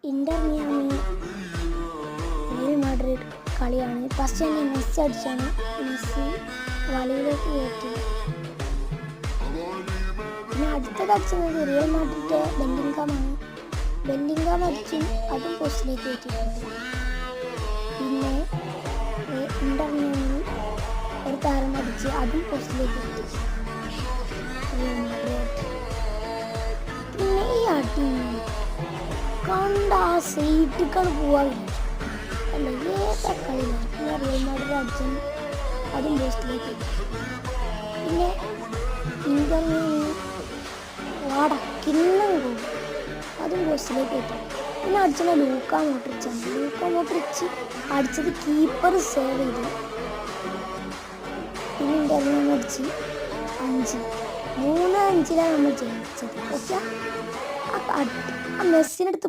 Inter Miami real Madrid കളിയാണ്. First തന്നെ Messi അടിച്ചാണ്. Messi വലയിലേക്ക് കയറ്റി. പിന്നെ അടുത്തത് അടിച്ചത് റിയൽ മാഡ്രിഡ് ബെല്ലിംഗാമാണ്. ബെല്ലിംഗാം അടിച്ച് അതും പോസ്റ്റിലേക്ക് കയറ്റിയിട്ടുണ്ട്. പിന്നെ ഇന്റർ മിയാമി ഒരു താരം അടിച്ച് അതും പോസ്റ്റിലേക്ക് കയറ്റി. റിയൽ മാഡ്രിഡ് പിന്നെ ഈ അടി കണ്ട ആ സൈഡിക്കാൾ പോവാറില്ല. അല്ല ഏതാ കളിയാണ്. പിന്നെ റിയൽ മാഡ്രിഡ് അടിച്ചും അതും പോസ്റ്റിലേക്ക്. പിന്നെ ഇന്റർ വാട കിണ്ണം പോകും അതും പോസ്റ്റിലേക്ക് എത്തും. പിന്നെ അടിച്ചത് ലൂക്ക മോഡ്രിച്ചാണ്. ലൂക്ക മോഡ്രിച്ച് അടിച്ചത് കീപ്പർ സേവ് ചെയ്തു. പിന്നെ ഇന്റർ അടിച്ച് 5-3-5 നമ്മൾ ജയിച്ചത്. പക്ഷെ ആ മെസ്സിനടുത്ത്